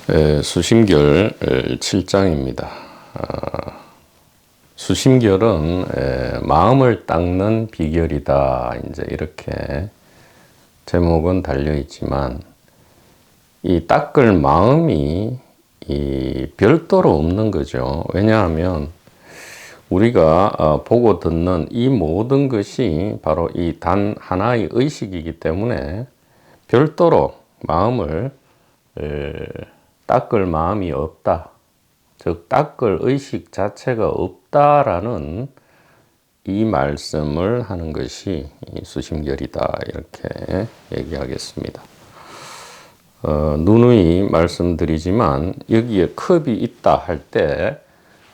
수심결 7장입니다. 수심결은 마음을 닦는 비결이다. 이제 이렇게 제목은 달려 있지만 이 닦을 마음이 별도로 없는 거죠. 왜냐하면 우리가 보고 듣는 이 모든 것이 바로 이 단 하나의 의식이기 때문에 별도로 마음을 닦을 마음이 없다. 즉 닦을 의식 자체가 없다라는 이 말씀을 하는 것이 수심결이다. 이렇게 얘기하겠습니다. 누누이 말씀드리지만 여기에 컵이 있다 할 때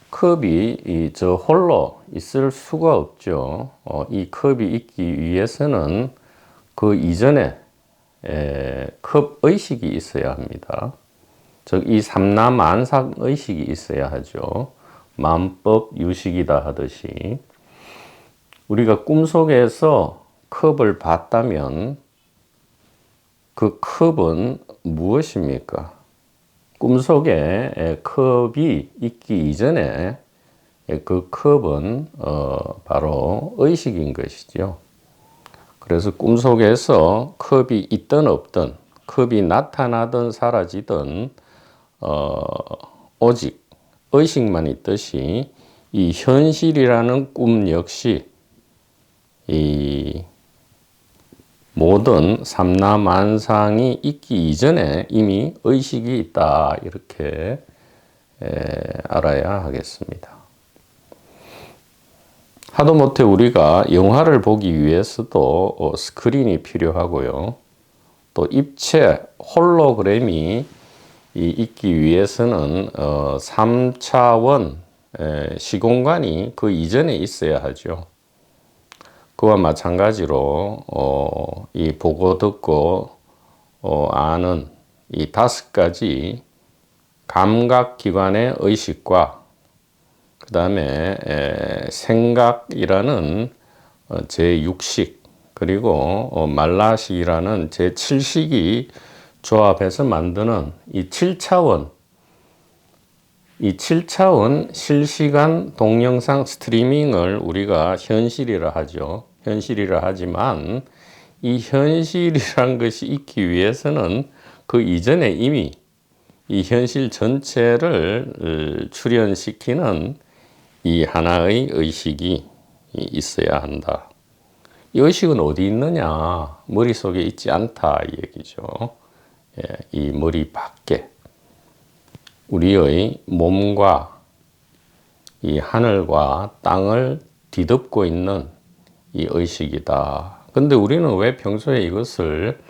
컵이 저 홀로 있을 수가 없죠. 이 컵이 있기 위해서는 그 이전에 컵 의식이 있어야 합니다. 즉 이 삼라만상 의식이 있어야 하죠. 만법 유식이다 하듯이 우리가 꿈속에서 컵을 봤다면 그 컵은 무엇입니까? 꿈속에 컵이 있기 이전에 그 컵은 바로 의식인 것이죠. 그래서 꿈속에서 컵이 있든 없든 컵이 나타나든 사라지든 오직 의식만 있듯이 이 현실이라는 꿈 역시 이 모든 삼라만상이 있기 이전에 이미 의식이 있다. 이렇게 알아야 하겠습니다. 하다못해 우리가 영화를 보기 위해서도 스크린이 필요하고요. 또 입체 홀로그램이 있기 위해서는 3차원 시공간이 그 이전에 있어야 하죠. 그와 마찬가지로 이 보고 듣고 아는 이 5가지 감각기관의 의식과 그 다음에 생각이라는 제6식 그리고 말라식이라는 제7식이 조합해서 만드는 이 7차원 실시간 동영상 스트리밍을 우리가 현실이라 하죠. 현실이라 하지만 이 현실이란 것이 있기 위해서는 그 이전에 이미 이 현실 전체를 출현시키는 이 하나의 의식이 있어야 한다. 이 의식은 어디 있느냐? 머릿속에 있지 않다 이 얘기죠. 이 머리 밖에 우리의 몸과 이 하늘과 땅을 뒤덮고 있는 이 의식이다. 근데 우리는 왜 평소에 이것을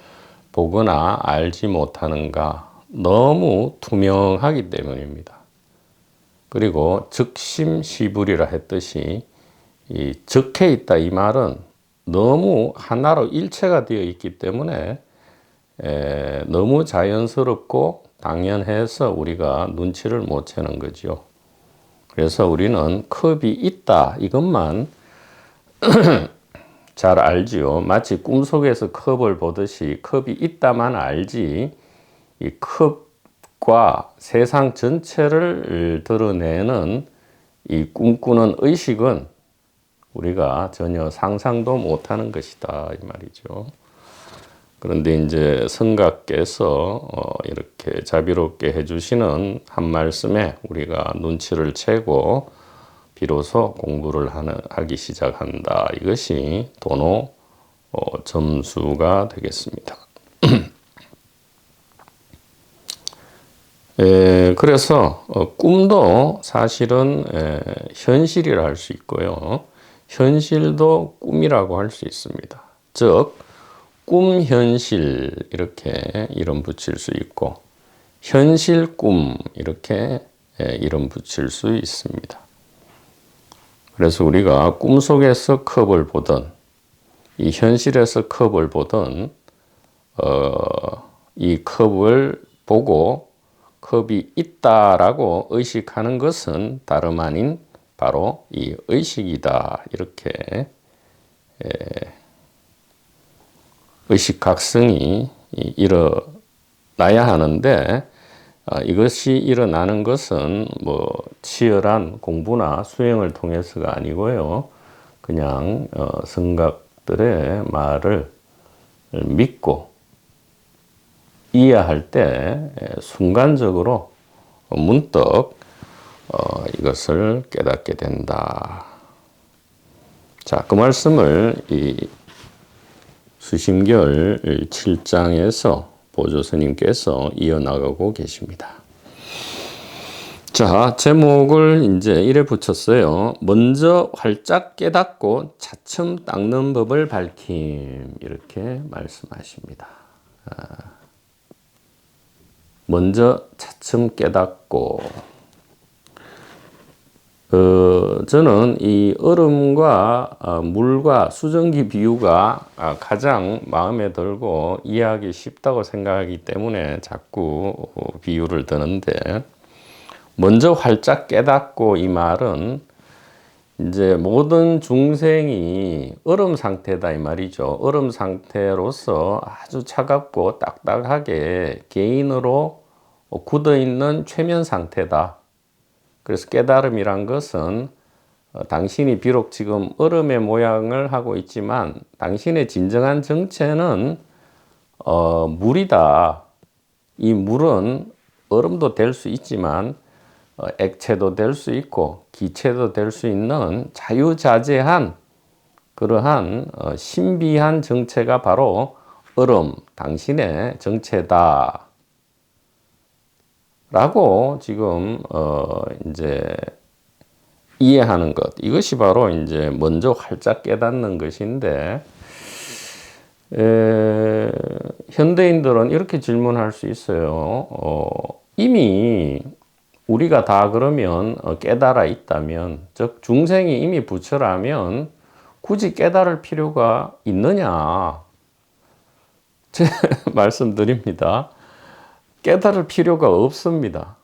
보거나 알지 못하는가? 너무 투명하기 때문입니다. 그리고 즉심시불이라 했듯이 이 적해 있다 이 말은 너무 하나로 일체가 되어 있기 때문에 너무 자연스럽고 당연해서 우리가 눈치를 못 채는 거죠. 그래서 우리는 컵이 있다 이것만 잘 알지요. 마치 꿈속에서 컵을 보듯이 컵이 있다만 알지 이 컵과 세상 전체를 드러내는 이 꿈꾸는 의식은 우리가 전혀 상상도 못하는 것이다 이 말이죠. 그런데 이제 성가께서 이렇게 자비롭게 해주시는 한 말씀에 우리가 눈치를 채고 비로소 공부를 하기 시작한다. 이것이 도노 점수가 되겠습니다. 그래서 꿈도 사실은 현실이라 할 수 있고요. 현실도 꿈이라고 할 수 있습니다. 즉 꿈 현실 이렇게 이름 붙일 수 있고 현실 꿈 이렇게 이름 붙일 수 있습니다. 그래서 우리가 꿈속에서 컵을 보든 이 현실에서 컵을 보든 이 컵을 보고 컵이 있다라고 의식하는 것은 다름 아닌 바로 이 의식이다 이렇게 의식각성이 일어나야 하는데 이것이 일어나는 것은 뭐 치열한 공부나 수행을 통해서가 아니고요. 그냥 성각들의 말을 믿고 이해할 때 순간적으로 문득 이것을 깨닫게 된다. 자, 그 말씀을 이 수심결 7장에서 보조 스님께서 이어나가고 계십니다. 자, 제목을 이제 이래 붙였어요. 먼저 활짝 깨닫고 차츰 닦는 법을 밝힘. 이렇게 말씀하십니다. 먼저 차츰 깨닫고. 저는 이 얼음과 물과 수증기 비유가 가장 마음에 들고 이해하기 쉽다고 생각하기 때문에 자꾸 비유를 드는데, 먼저 활짝 깨닫고 이 말은 이제 모든 중생이 얼음 상태다 이 말이죠. 얼음 상태로서 아주 차갑고 딱딱하게 개인으로 굳어 있는 최면 상태다. 그래서 깨달음이란 것은 당신이 비록 지금 얼음의 모양을 하고 있지만 당신의 진정한 정체는 물이다. 이 물은 얼음도 될 수 있지만 액체도 될 수 있고 기체도 될 수 있는 자유자재한 그러한 신비한 정체가 바로 얼음, 당신의 정체다. 라고 지금 이제 이해하는 것, 이것이 바로 이제 먼저 활짝 깨닫는 것인데, 현대인들은 이렇게 질문할 수 있어요. 이미 우리가 다 그러면 깨달아 있다면, 즉 중생이 이미 부처라면 굳이 깨달을 필요가 있느냐? 제 말씀드립니다. 깨달을 필요가 없습니다.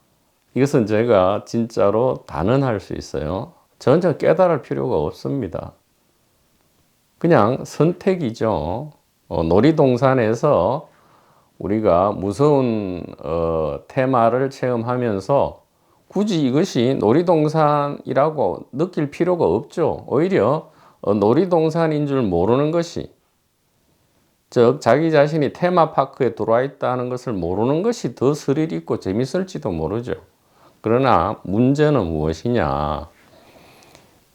이것은 제가 진짜로 단언할 수 있어요. 전혀 깨달을 필요가 없습니다. 그냥 선택이죠. 놀이동산에서 우리가 무서운 테마를 체험하면서 굳이 이것이 놀이동산이라고 느낄 필요가 없죠. 오히려 놀이동산인 줄 모르는 것이, 즉 자기 자신이 테마파크에 들어와 있다는 것을 모르는 것이 더 스릴 있고 재밌을지도 모르죠. 그러나 문제는 무엇이냐?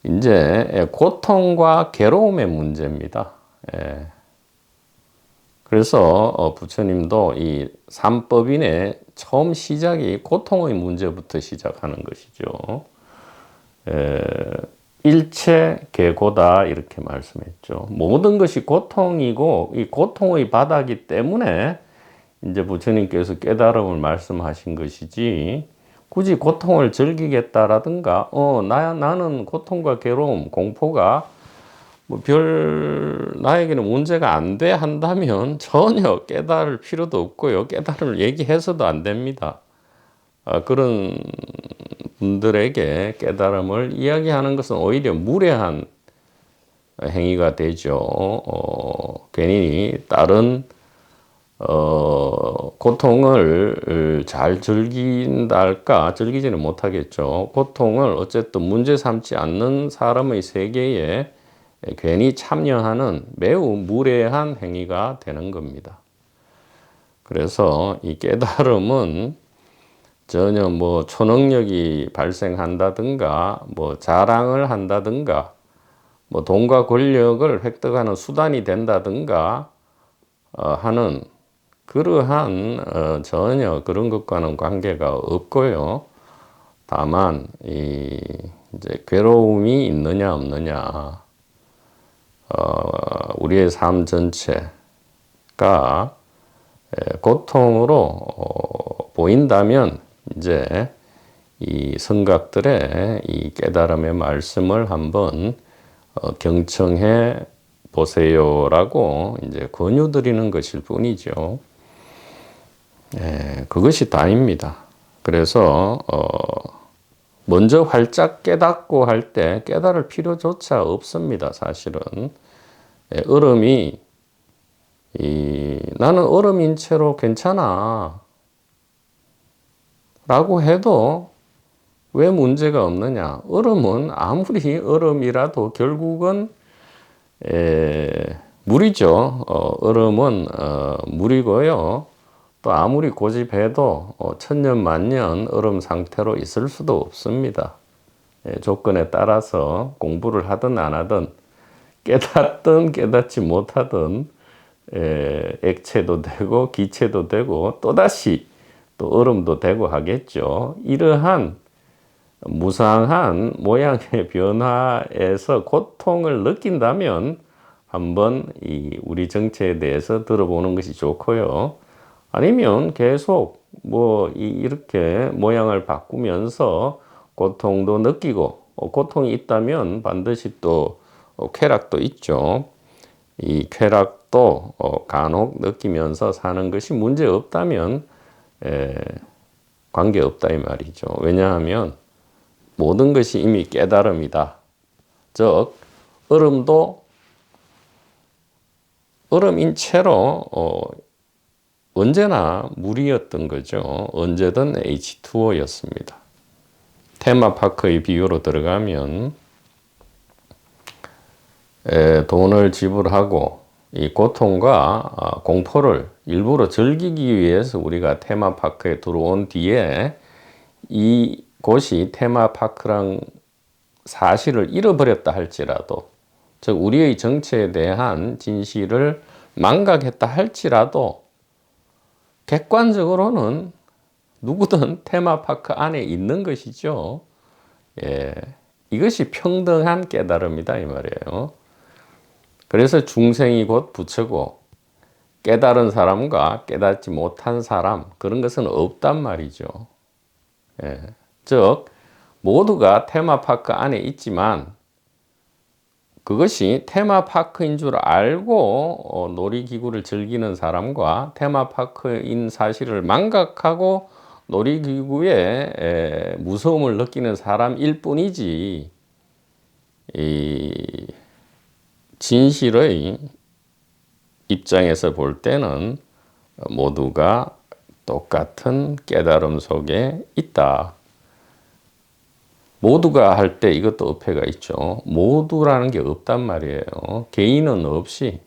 이제 고통과 괴로움의 문제입니다. 그래서 부처님도 이 삼법인의 처음 시작이 고통의 문제부터 시작하는 것이죠. 일체 괴고다 이렇게 말씀했죠. 모든 것이 고통이고 이 고통의 바다이기 때문에 이제 부처님께서 깨달음을 말씀하신 것이지, 굳이 고통을 즐기겠다라든가 나는 고통과 괴로움, 공포가 뭐 나에게는 문제가 안 돼 한다면 전혀 깨달을 필요도 없고요. 깨달음을 얘기해서도 안 됩니다. 그런 분들에게 깨달음을 이야기하는 것은 오히려 무례한 행위가 되죠. 괜히 다른 고통을 잘 즐긴다 할까? 즐기지는 못하겠죠. 고통을 어쨌든 문제 삼지 않는 사람의 세계에 괜히 참여하는 매우 무례한 행위가 되는 겁니다. 그래서 이 깨달음은 전혀 뭐 초능력이 발생한다든가 뭐 자랑을 한다든가 뭐 돈과 권력을 획득하는 수단이 된다든가 하는 그러한 전혀 그런 것과는 관계가 없고요. 다만 이제 괴로움이 있느냐 없느냐, 우리의 삶 전체가 고통으로 보인다면 이제 이 성각들의 이 깨달음의 말씀을 한번 경청해 보세요라고 이제 권유드리는 것일 뿐이죠. 그것이 다입니다. 그래서 먼저 활짝 깨닫고 할 때 깨달을 필요조차 없습니다. 사실은 얼음이 나는 얼음인 채로 괜찮아. 라고 해도 왜 문제가 없느냐? 얼음은 아무리 얼음이라도 결국은 물이죠. 얼음은 물이고요. 또 아무리 고집해도 천년 만년 얼음 상태로 있을 수도 없습니다. 조건에 따라서 공부를 하든 안 하든 깨닫든 깨닫지 못하든 액체도 되고 기체도 되고 또다시 또 얼음도 되고 하겠죠. 이러한 무상한 모양의 변화에서 고통을 느낀다면 한번 우리 정체에 대해서 들어보는 것이 좋고요. 아니면 계속 이렇게 모양을 바꾸면서 고통도 느끼고 고통이 있다면 반드시 또 쾌락도 있죠. 이 쾌락도 간혹 느끼면서 사는 것이 문제 없다면 관계 없다 이 말이죠. 왜냐하면 모든 것이 이미 깨달음이다. 즉 얼음도 얼음인 채로 언제나 물이었던 거죠. 언제든 H2O였습니다. 테마파크의 비유로 들어가면 돈을 지불하고 이 고통과 공포를 일부러 즐기기 위해서 우리가 테마파크에 들어온 뒤에 이 곳이 테마파크랑 사실을 잃어버렸다 할지라도, 즉 우리의 정체에 대한 진실을 망각했다 할지라도 객관적으로는 누구든 테마파크 안에 있는 것이죠. 이것이 평등한 깨달음이다 이 말이에요. 그래서 중생이 곧 부처고 깨달은 사람과 깨닫지 못한 사람, 그런 것은 없단 말이죠. 즉 모두가 테마파크 안에 있지만 그것이 테마파크인 줄 알고 놀이기구를 즐기는 사람과 테마파크인 사실을 망각하고 놀이기구에 무서움을 느끼는 사람일 뿐이지, 이 진실의 입장에서 볼 때는 모두가 똑같은 깨달음 속에 있다. 모두가 할 때 이것도 어폐가 있죠. 모두라는 게 없단 말이에요. 개인은 없이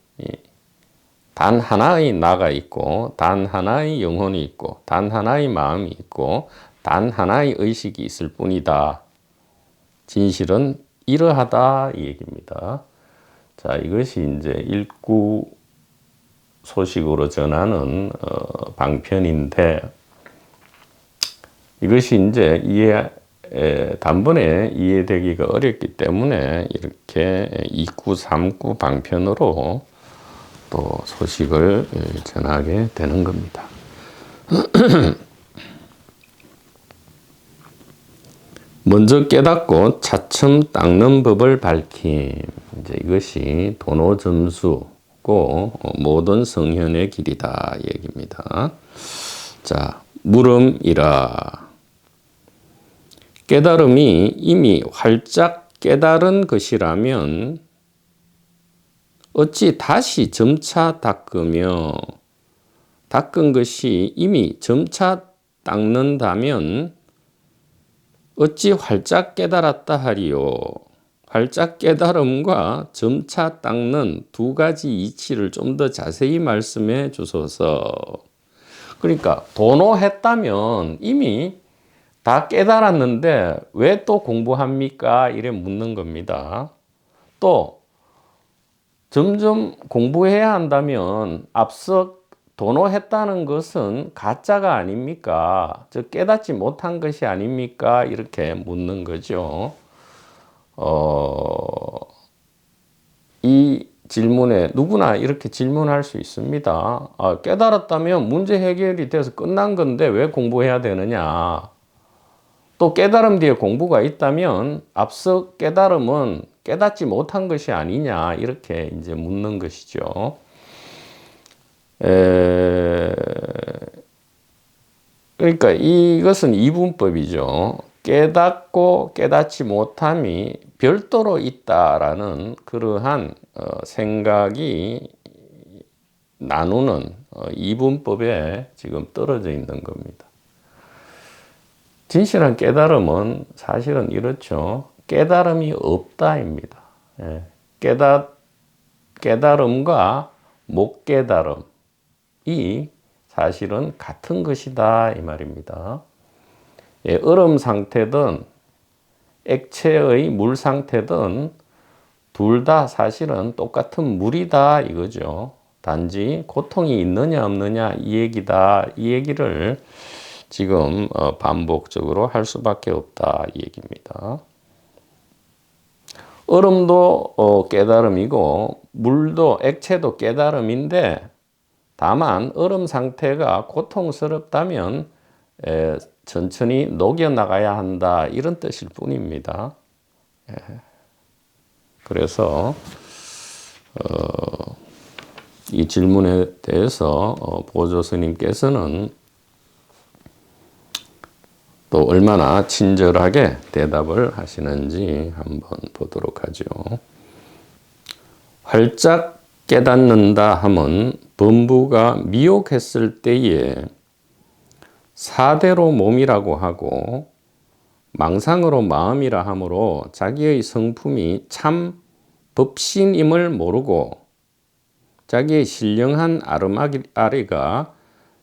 단 하나의 나가 있고, 단 하나의 영혼이 있고, 단 하나의 마음이 있고, 단 하나의 의식이 있을 뿐이다. 진실은 이러하다 이 얘기입니다. 자, 이것이 이제 일구 소식으로 전하는 방편인데, 이것이 이제 단번에 이해되기가 어렵기 때문에 이렇게 2구, 3구 방편으로 또 소식을 전하게 되는 겁니다. 먼저 깨닫고 차츰 닦는 법을 밝힘. 이제 이것이 도노점수고 모든 성현의 길이다 얘기입니다. 자, 물음이라. 깨달음이 이미 활짝 깨달은 것이라면 어찌 다시 점차 닦으며, 닦은 것이 이미 점차 닦는다면 어찌 활짝 깨달았다 하리요. 활짝 깨달음과 점차 닦는 두 가지 이치를 좀 더 자세히 말씀해 주소서. 그러니까 도노했다면 이미 다 깨달았는데 왜 또 공부합니까? 이래 묻는 겁니다. 또 점점 공부해야 한다면 앞서 도노했다는 것은 가짜가 아닙니까? 즉 깨닫지 못한 것이 아닙니까? 이렇게 묻는 거죠. 이 질문에 누구나 이렇게 질문할 수 있습니다. 깨달았다면 문제 해결이 돼서 끝난 건데 왜 공부해야 되느냐? 또 깨달음 뒤에 공부가 있다면 앞서 깨달음은 깨닫지 못한 것이 아니냐 이렇게 이제 묻는 것이죠. 그러니까 이것은 이분법이죠. 깨닫고 깨닫지 못함이 별도로 있다라는 그러한 생각이 나누는 이분법에 지금 떨어져 있는 겁니다. 진실한 깨달음은 사실은 이렇죠. 깨달음이 없다입니다. 예. 깨달음과 못 깨달음이 사실은 같은 것이다 이 말입니다. 예, 얼음 상태든 액체의 물 상태든 둘 다 사실은 똑같은 물이다 이거죠. 단지 고통이 있느냐 없느냐 이 얘기다. 이 얘기를 지금 반복적으로 할 수밖에 없다 이 얘기입니다. 얼음도 깨달음이고 물도 액체도 깨달음인데 다만 얼음 상태가 고통스럽다면 천천히 녹여나가야 한다 이런 뜻일 뿐입니다. 그래서 이 질문에 대해서 보조 스님께서는 또 얼마나 친절하게 대답을 하시는지 한번 보도록 하죠. 활짝 깨닫는다 함은 범부가 미혹했을 때에 사대로 몸이라고 하고 망상으로 마음이라 하므로 자기의 성품이 참 법신임을 모르고 자기의 신령한 아르마리가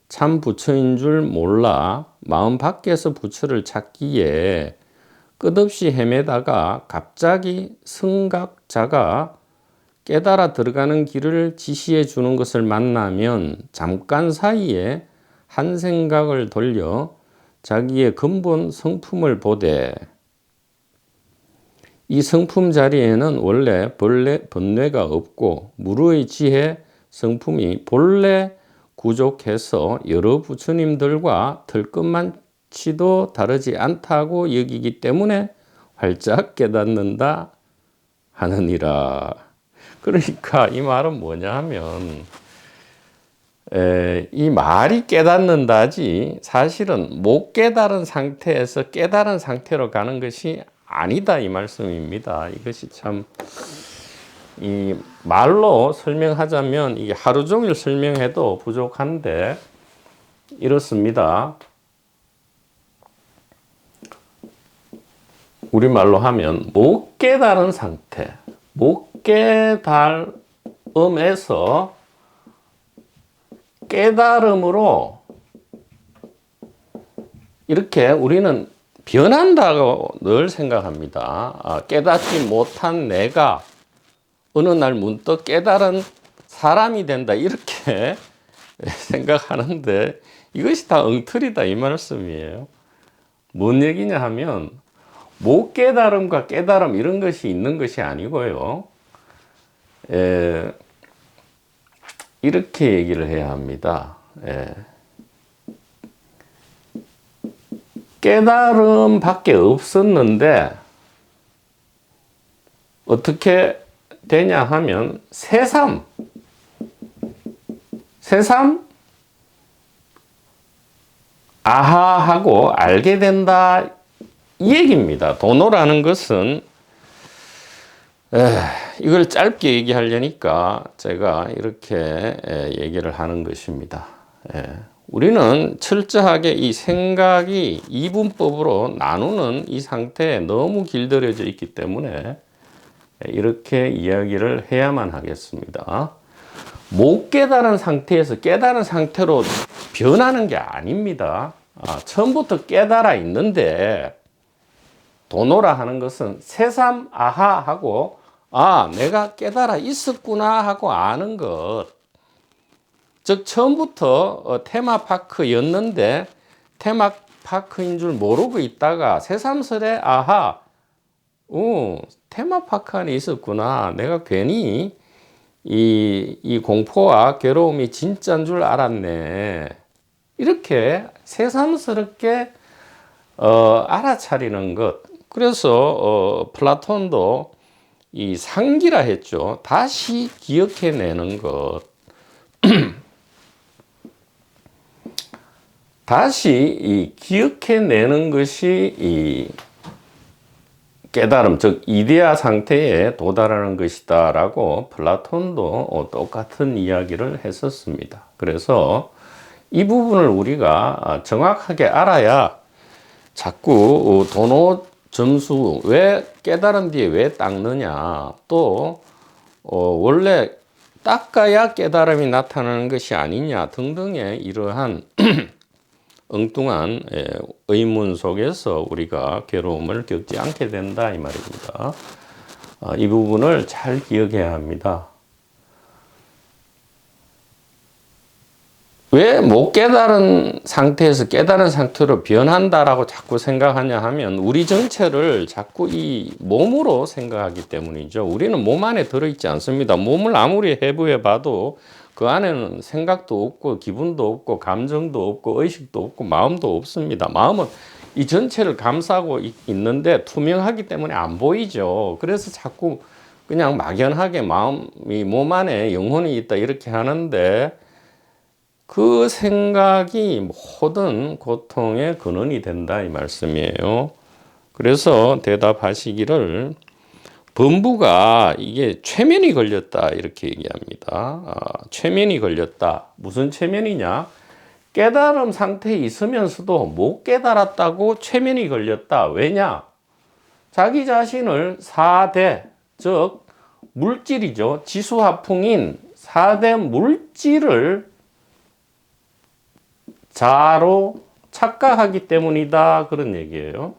참 부처인 줄 몰라 마음 밖에서 부처를 찾기에 끝없이 헤매다가 갑자기 성각자가 깨달아 들어가는 길을 지시해 주는 것을 만나면 잠깐 사이에 한 생각을 돌려 자기의 근본 성품을 보되 이 성품 자리에는 원래 번뇌가 없고 무르의 지혜 성품이 본래 구족해서 여러 부처님들과 들것만치도 다르지 않다고 여기기 때문에 활짝 깨닫는다 하느니라. 그러니까 이 말은 뭐냐 하면 이 말이 깨닫는다지 사실은 못 깨달은 상태에서 깨달은 상태로 가는 것이 아니다 이 말씀입니다. 이것이 참 이 말로 설명하자면 이게 하루 종일 설명해도 부족한데 이렇습니다. 우리말로 하면 못 깨달은 상태, 못 깨달음에서 깨달음으로 이렇게 우리는 변한다고 늘 생각합니다. 깨닫지 못한 내가 어느 날 문득 깨달은 사람이 된다 이렇게 생각하는데 이것이 다 엉터리다 이 말씀이에요. 뭔 얘기냐 하면 못 깨달음과 깨달음 이런 것이 있는 것이 아니고요. 이렇게 얘기를 해야 합니다. 깨달음 밖에 없었는데 어떻게 되냐 하면 새삼 아하하고 알게 된다 이 얘기입니다. 도노라는 것은 이걸 짧게 얘기하려니까 제가 이렇게 얘기를 하는 것입니다. 우리는 철저하게 이 생각이 이분법으로 나누는 이 상태에 너무 길들여져 있기 때문에 이렇게 이야기를 해야만 하겠습니다. 못 깨달은 상태에서 깨달은 상태로 변하는 게 아닙니다. 처음부터 깨달아 있는데 도노라 하는 것은 새삼 아하 하고 내가 깨달아 있었구나 하고 아는 것. 즉 처음부터 테마파크였는데 테마파크인 줄 모르고 있다가 새삼스레 아하 테마파크 안에 있었구나. 내가 괜히 이 공포와 괴로움이 진짜인 줄 알았네. 이렇게 새삼스럽게 알아차리는 것. 그래서 플라톤도 이 상기라 했죠. 다시 기억해내는 것. 다시 이 기억해내는 것이 이 깨달음, 즉 이데아 상태에 도달하는 것이다 라고 플라톤도 똑같은 이야기를 했었습니다. 그래서 이 부분을 우리가 정확하게 알아야 자꾸 도노 점수 왜 깨달은 뒤에 왜 닦느냐, 또 원래 닦아야 깨달음이 나타나는 것이 아니냐 등등의 이러한 엉뚱한 의문 속에서 우리가 괴로움을 겪지 않게 된다 이 말입니다. 이 부분을 잘 기억해야 합니다. 왜 못 깨달은 상태에서 깨달은 상태로 변한다라고 자꾸 생각하냐 하면 우리 정체를 자꾸 이 몸으로 생각하기 때문이죠. 우리는 몸 안에 들어있지 않습니다. 몸을 아무리 해부해 봐도 그 안에는 생각도 없고 기분도 없고 감정도 없고 의식도 없고 마음도 없습니다. 마음은 이 전체를 감싸고 있는데 투명하기 때문에 안 보이죠. 그래서 자꾸 그냥 막연하게 마음이 몸 안에 영혼이 있다 이렇게 하는데 그 생각이 모든 고통의 근원이 된다 이 말씀이에요. 그래서 대답하시기를 범부가 이게 최면이 걸렸다 이렇게 얘기합니다. 최면이 걸렸다. 무슨 최면이냐? 깨달음 상태에 있으면서도 못 깨달았다고 최면이 걸렸다. 왜냐? 자기 자신을 4대, 즉 물질이죠. 지수화풍인 4대 물질을 자로 착각하기 때문이다 그런 얘기예요.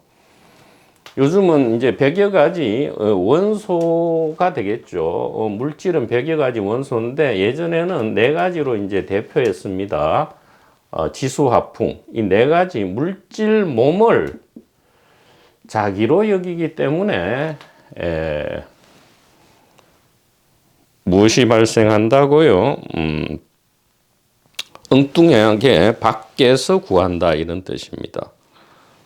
요즘은 이제 100여 가지 원소가 되겠죠. 물질은 100여 가지 원소인데 예전에는 4가지로 이제 대표했습니다. 지수화풍. 이 4가지 물질 몸을 자기로 여기기 때문에 무엇이 발생한다고요? 엉뚱하게 밖에서 구한다 이런 뜻입니다.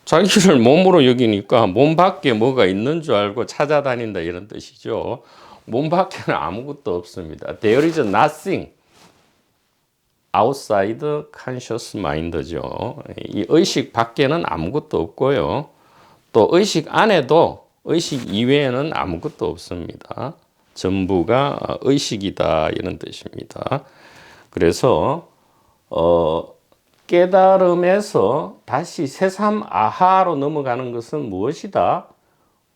자기를 몸으로 여기니까 몸 밖에 뭐가 있는 줄 알고 찾아다닌다 이런 뜻이죠. 몸 밖에는 아무것도 없습니다. There is nothing outside conscious mind죠. 이 의식 밖에는 아무것도 없고요. 또 의식 안에도 의식 이외에는 아무것도 없습니다. 전부가 의식이다 이런 뜻입니다. 그래서 깨달음에서 다시 새삼 아하로 넘어가는 것은 무엇이다?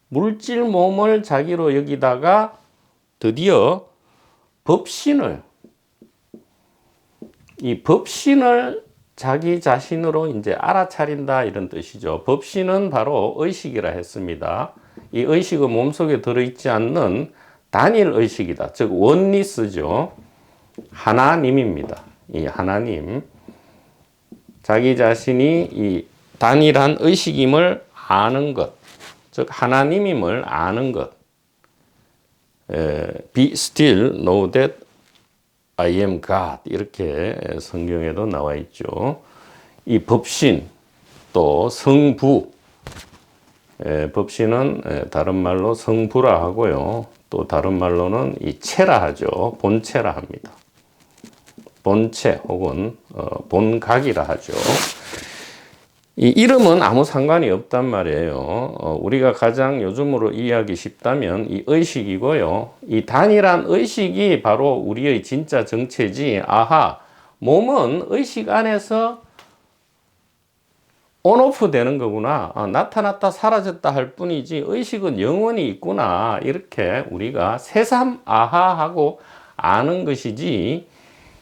물질 몸을 자기로 여기다가 드디어 이 법신을 자기 자신으로 이제 알아차린다 이런 뜻이죠. 법신은 바로 의식이라 했습니다. 이 의식은 몸속에 들어있지 않는 단일 의식이다. 즉 원리스죠. 하나님입니다. 이 하나님. 자기 자신이 이 단일한 의식임을 아는 것, 즉 하나님임을 아는 것. Be still, know that I am God 이렇게 성경에도 나와 있죠. 이 법신 또 성부, 법신은 다른 말로 성부라 하고요. 또 다른 말로는 이 체라 하죠. 본체라 합니다. 본체 혹은 본각이라 하죠. 이 이름은 아무 상관이 없단 말이에요. 우리가 가장 요즘으로 이해하기 쉽다면 이 의식이고요. 이 단일한 의식이 바로 우리의 진짜 정체지. 아하, 몸은 의식 안에서 온오프 되는 거구나. 나타났다 사라졌다 할 뿐이지 의식은 영원히 있구나. 이렇게 우리가 새삼 아하하고 아는 것이지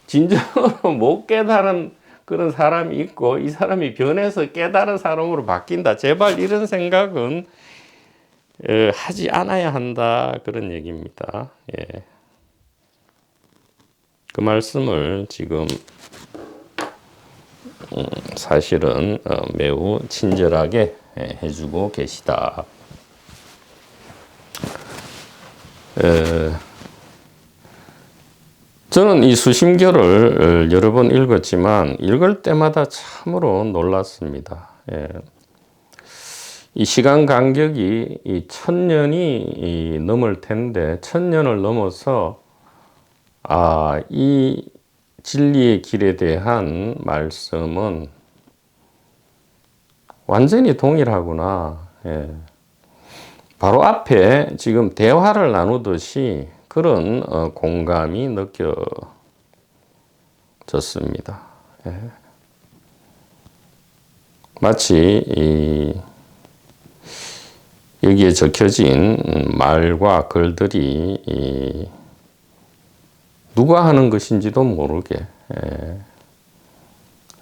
진정으로 못 깨달은 그런 사람이 있고 이 사람이 변해서 깨달은 사람으로 바뀐다. 제발 이런 생각은 하지 않아야 한다. 그런 얘기입니다. 예. 그 말씀을 지금 사실은 매우 친절하게 해주고 계시다. 저는 이 수심결을 여러 번 읽었지만 읽을 때마다 참으로 놀랐습니다. 예. 이 시간 간격이 이 1000년이 넘을 텐데 1000년을 넘어서 이 진리의 길에 대한 말씀은 완전히 동일하구나. 예. 바로 앞에 지금 대화를 나누듯이 그런 공감이 느껴졌습니다. 예. 마치 여기에 적혀진 말과 글들이 누가 하는 것인지도 모르게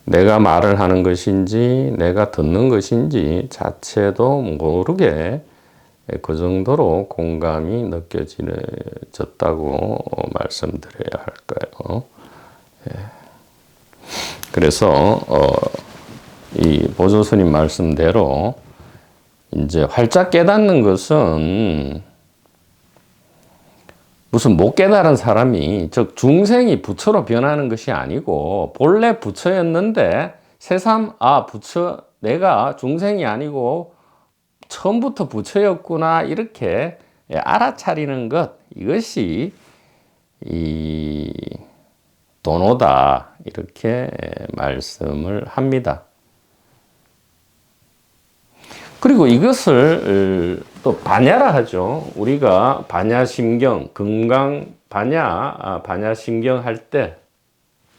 내가 말을 하는 것인지 내가 듣는 것인지 자체도 모르게 그 정도로 공감이 느껴졌다고 말씀드려야 할까요? 그래서 이 보조스님 말씀대로 이제 활짝 깨닫는 것은 무슨 못 깨달은 사람이, 즉 중생이 부처로 변하는 것이 아니고 본래 부처였는데 새삼 부처, 내가 중생이 아니고 처음부터 부처였구나 이렇게 알아차리는 것, 이것이 이 도노다 이렇게 말씀을 합니다. 그리고 이것을 또 반야라 하죠. 우리가 반야심경, 반야심경 할 때,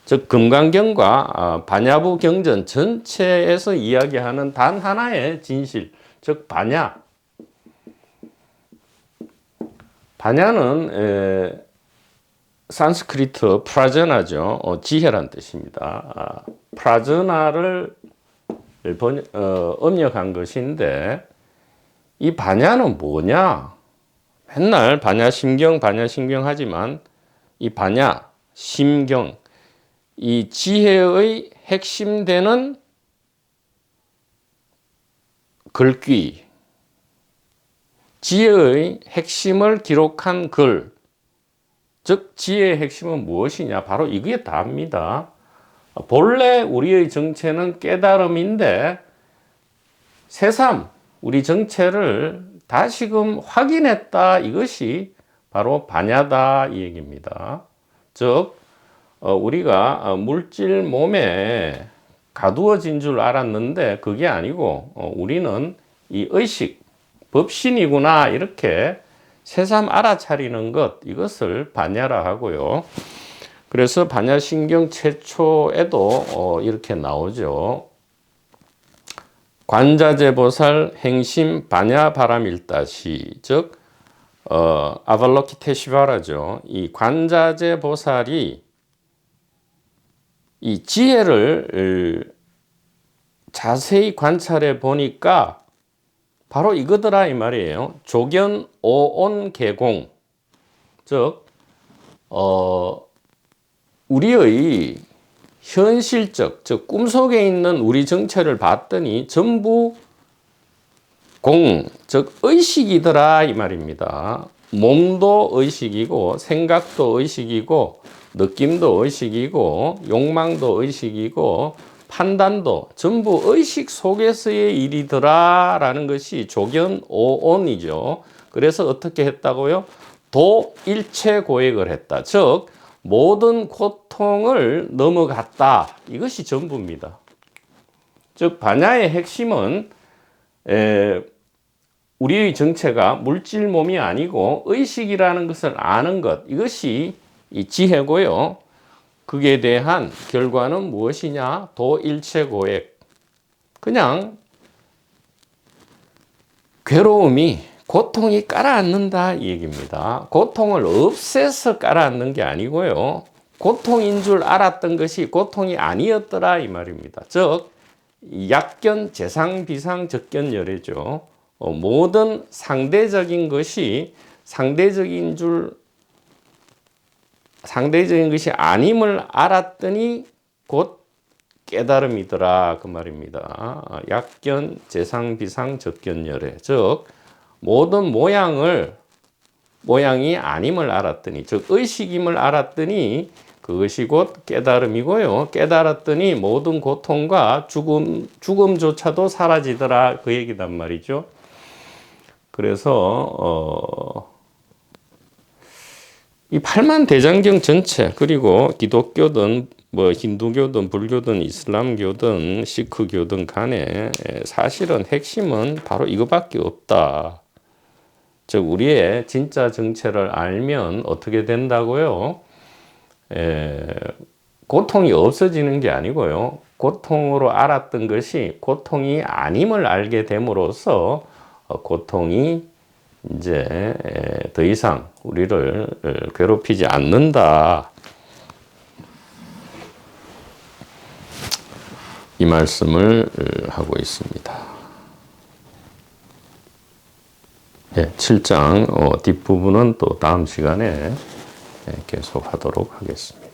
즉 금강경과 반야부 경전 전체에서 이야기하는 단 하나의 진실, 즉 반야. 반야는 산스크리트 프라저나죠. 지혜란 뜻입니다. 프라저나를 음역한 것인데, 이 반야는 뭐냐? 맨날 반야심경 하지만 이 반야, 심경, 이 지혜의 핵심되는 글귀, 지혜의 핵심을 기록한 글, 즉 지혜의 핵심은 무엇이냐? 바로 이게 답니다. 본래 우리의 정체는 깨달음인데 새삼 우리 정체를 다시금 확인했다, 이것이 바로 반야다 이 얘기입니다. 즉 우리가 물질 몸에 가두어진 줄 알았는데 그게 아니고 우리는 이 의식, 법신이구나 이렇게 새삼 알아차리는 것, 이것을 반야라 하고요. 그래서 반야심경 최초에도 이렇게 나오죠. 관자재보살 행심 반야바라밀다시, 즉 아발로키테시바라죠. 이 관자재보살이 이 지혜를 자세히 관찰해 보니까 바로 이거더라 이 말이에요. 조견 오온 개공, 즉 우리의 현실적, 즉 꿈속에 있는 우리 정체를 봤더니 전부 공, 즉 의식이더라 이 말입니다. 몸도 의식이고 생각도 의식이고 느낌도 의식이고 욕망도 의식이고 판단도 전부 의식 속에서의 일이더라 라는 것이 조견오온이죠. 그래서 어떻게 했다고요? 도일체고액을 했다. 즉 모든 고통을 넘어갔다. 이것이 전부입니다. 즉 반야의 핵심은 우리의 정체가 물질 몸이 아니고 의식이라는 것을 아는 것, 이것이 이 지혜고요. 그에 대한 결과는 무엇이냐? 도일체고액. 그냥 괴로움이, 고통이 깔아앉는다 이 얘기입니다. 고통을 없애서 깔아앉는 게 아니고요. 고통인 줄 알았던 것이 고통이 아니었더라 이 말입니다. 즉 약견, 재상, 비상, 적견, 열애죠. 모든 상대적인 것이 상대적인 것이 아님을 알았더니 곧 깨달음이더라 그 말입니다. 약견, 재상, 비상, 적견, 열애. 즉 모든 모양이 아님을 알았더니, 즉 의식임을 알았더니 그것이 곧 깨달음이고요. 깨달았더니 모든 고통과 죽음조차도 사라지더라 그 얘기단 말이죠. 그래서 이 팔만대장경 전체, 그리고 기독교든 힌두교든 불교든 이슬람교든 시크교든 간에 사실은 핵심은 바로 이거밖에 없다. 즉 우리의 진짜 정체를 알면 어떻게 된다고요? 고통이 없어지는 게 아니고요. 고통으로 알았던 것이 고통이 아님을 알게 됨으로써 고통이 이제 더 이상 우리를 괴롭히지 않는다. 이 말씀을 하고 있습니다. 7장 뒷부분은 또 다음 시간에 계속 하도록 하겠습니다.